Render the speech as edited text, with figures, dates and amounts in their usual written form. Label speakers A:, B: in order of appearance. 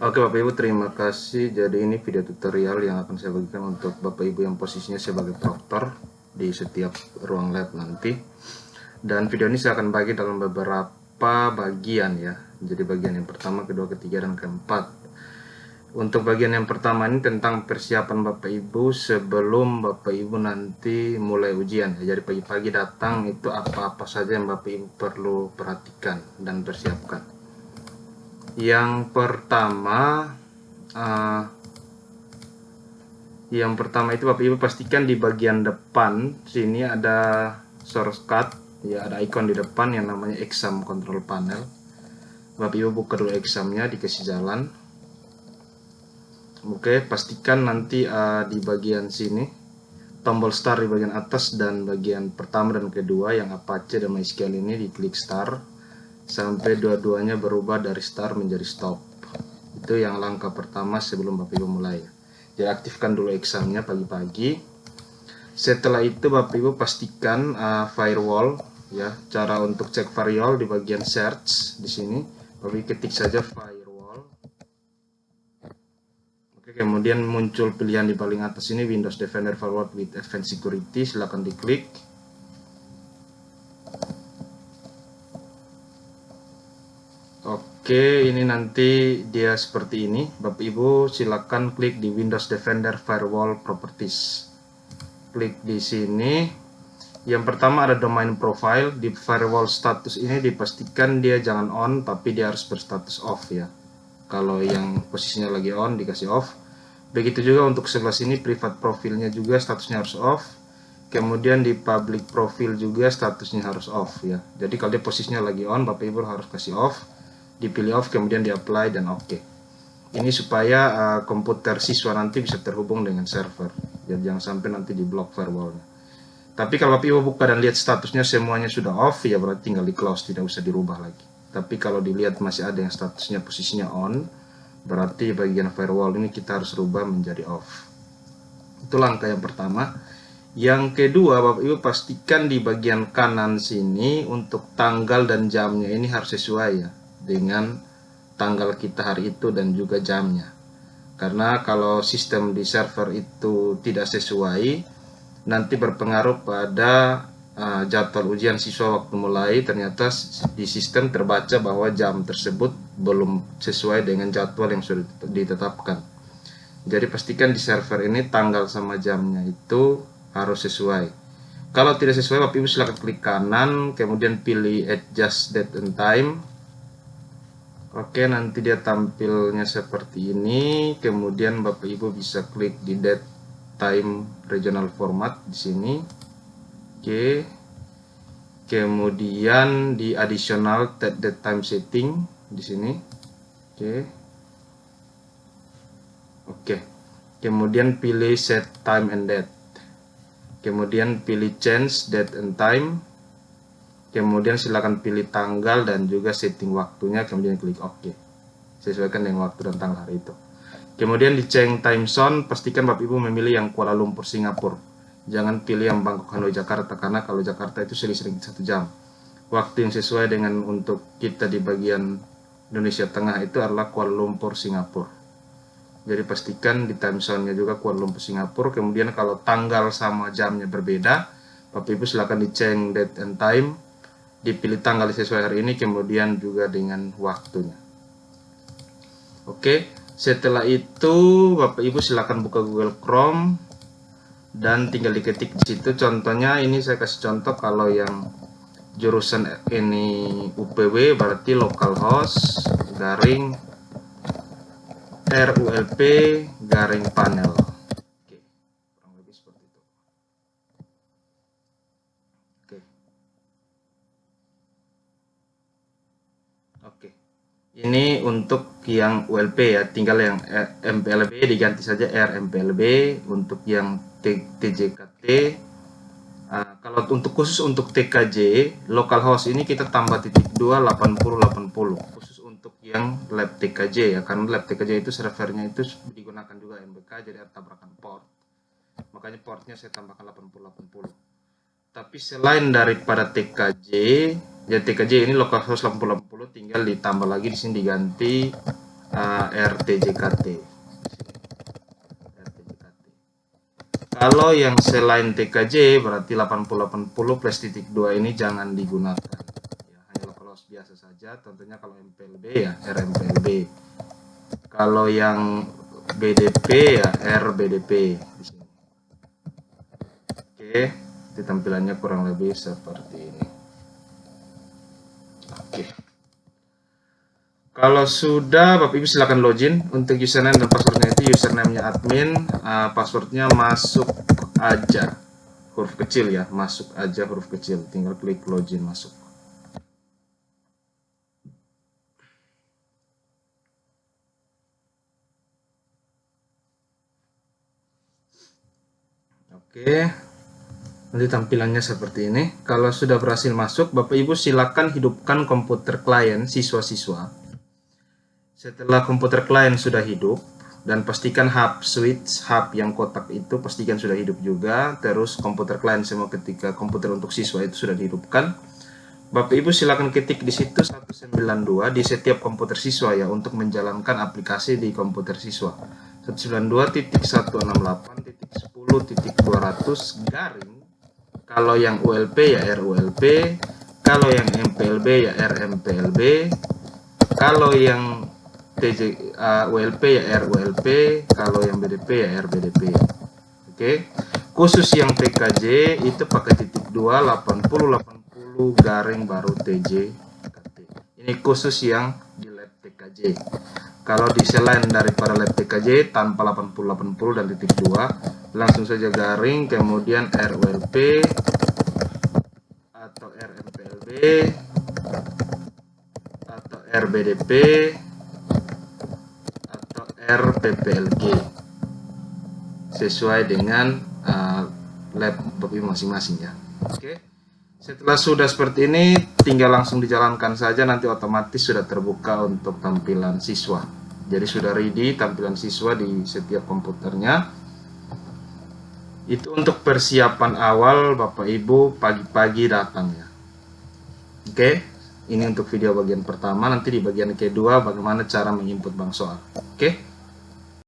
A: Oke Bapak Ibu, terima kasih. Jadi ini video tutorial yang akan saya bagikan untuk Bapak Ibu yang posisinya sebagai proktor di setiap ruang lab nanti. Dan video ini saya akan bagi dalam beberapa bagian ya. Jadi bagian yang pertama, kedua, ketiga, dan keempat. Untuk bagian yang pertama ini tentang persiapan Bapak Ibu sebelum Bapak Ibu nanti mulai ujian ya. Jadi pagi-pagi datang itu apa-apa saja yang Bapak Ibu perlu perhatikan dan persiapkan. Yang pertama, uh, itu Bapak Ibu pastikan di bagian depan sini ada shortcut ya, ada icon di depan yang namanya exam control panel. Bapak Ibu buka dulu examnya, dikasih jalan. Oke, pastikan nanti di bagian sini tombol start di bagian atas dan bagian pertama dan kedua yang Apache dan MySQL ini diklik start sampai dua-duanya berubah dari start menjadi stop. Itu yang langkah pertama sebelum Bapak Ibu mulai. Jadi aktifkan dulu examnya pagi-pagi. Setelah itu Bapak Ibu pastikan firewall ya. Cara untuk cek firewall di bagian search di sini. Bapak Ibu ketik saja firewall. Oke, kemudian muncul pilihan di paling atas ini Windows Defender Firewall with Advanced Security. Silakan diklik. Oke, ini nanti dia seperti ini. Bapak Ibu silakan klik di Windows Defender Firewall Properties. Klik di sini. Yang pertama ada domain profile. Di firewall status ini dipastikan dia jangan on, tapi dia harus berstatus off ya. Kalau yang posisinya lagi on dikasih off. Begitu juga untuk sebelah sini private profilnya juga statusnya harus off. Kemudian di public profile juga statusnya harus off ya. Jadi kalau dia posisinya lagi on, Bapak Ibu harus kasih off. Dipilih off, kemudian di apply dan oke. Ini supaya komputer siswa nanti bisa terhubung dengan server. Jadi jangan sampai nanti di block firewallnya. Tapi kalau Bapak Ibu buka dan lihat statusnya semuanya sudah off, ya berarti tinggal di close, tidak usah dirubah lagi. Tapi kalau dilihat masih ada yang statusnya posisinya on, berarti bagian firewall ini kita harus rubah menjadi off. Itu langkah yang pertama. Yang kedua, Bapak Ibu pastikan di bagian kanan sini untuk tanggal dan jamnya ini harus sesuai ya dengan tanggal kita hari itu dan juga jamnya. Karena kalau sistem di server itu tidak sesuai, nanti berpengaruh pada jadwal ujian siswa waktu mulai. Ternyata di sistem terbaca bahwa jam tersebut belum sesuai dengan jadwal yang sudah ditetapkan. Jadi pastikan di server ini tanggal sama jamnya itu harus sesuai. Kalau tidak sesuai, Bapak Ibu silakan klik kanan, kemudian pilih adjust date and time. Oke, nanti dia tampilnya seperti ini. Kemudian Bapak Ibu bisa klik di date time regional format di sini. Oke. Kemudian di additional date time setting di sini. Oke. Oke. Kemudian pilih set time and date. Kemudian pilih change date and time. Kemudian silakan pilih tanggal dan juga setting waktunya, kemudian klik OK. Sesuaikan dengan waktu dan tanggal hari itu. Kemudian di change time zone, pastikan Bapak Ibu memilih yang Kuala Lumpur Singapura. Jangan pilih yang Bangkok Hanoi Jakarta, karena kalau Jakarta itu sering 1 jam. Waktu yang sesuai dengan untuk kita di bagian Indonesia Tengah itu adalah Kuala Lumpur Singapura. Jadi pastikan di time zone-nya juga Kuala Lumpur Singapura. Kemudian kalau tanggal sama jamnya berbeda, Bapak Ibu silakan di change date and time, dipilih tanggal sesuai hari ini, kemudian juga dengan waktunya. Oke, setelah itu Bapak Ibu silakan buka Google Chrome dan tinggal diketik di situ. Contohnya ini saya kasih contoh, kalau yang jurusan ini UPW berarti localhost garing RULP garing panel. Oke, kurang lebih seperti itu. Oke. Oke. Ini untuk yang ULP ya, tinggal yang MPLB diganti saja RMPLB. Untuk yang TJKT, kalau untuk khusus untuk TKJ localhost ini kita tambah *2 8080 khusus untuk yang lab TKJ ya, karena lab TKJ itu servernya itu digunakan juga MBK, jadi ada tabrakan port, makanya portnya saya tambahkan 8080. Tapi selain daripada TKJ, ya TKJ ini localhost 8080 tinggal ditambah lagi di sini diganti RTJKT. Kalau yang selain TKJ berarti 8080 plus titik 2 ini jangan digunakan. Ya, hanya local host biasa saja. Tentunya kalau MPLB ya RMPLB. Kalau yang BDP ya RBDP di sini. Oke, itu tampilannya kurang lebih seperti ini. Oke. Kalau sudah, Bapak Ibu silakan login. Untuk username dan passwordnya itu username-nya admin, passwordnya masuk aja huruf kecil ya, masuk aja huruf kecil. Tinggal klik login masuk. Oke. Nanti tampilannya seperti ini. Kalau sudah berhasil masuk, Bapak Ibu silakan hidupkan komputer klien siswa-siswa. Setelah komputer klien sudah hidup, dan pastikan hub switch hub yang kotak itu pastikan sudah hidup juga. Terus komputer klien semua ketika komputer untuk siswa itu sudah dihidupkan. Bapak Ibu silakan ketik di situ 192 di setiap komputer siswa ya untuk menjalankan aplikasi di komputer siswa. 192.168.10.200 garing. Kalau yang ULP ya RULP, kalau yang MPLB ya RMPLB, kalau yang ULP ya RULP, kalau yang BDP ya RBDP. Oke. Khusus yang TKJ itu pakai titik 2 8080 garing baru TJKT. Ini khusus yang di lab TKJ. Kalau di selain daripada lab TKJ tanpa 8080 dan titik 2, langsung saja garing kemudian RULP atau RMPLB atau RBDP atau RPPLG sesuai dengan lab masing-masing ya. Oke. Setelah sudah seperti ini, tinggal langsung dijalankan saja, nanti otomatis sudah terbuka untuk tampilan siswa. Jadi sudah ready tampilan siswa di setiap komputernya. Itu untuk persiapan awal Bapak Ibu pagi-pagi datang ya. Oke, ini untuk video bagian pertama. Nanti di bagian kedua bagaimana cara menginput bank soal. Oke.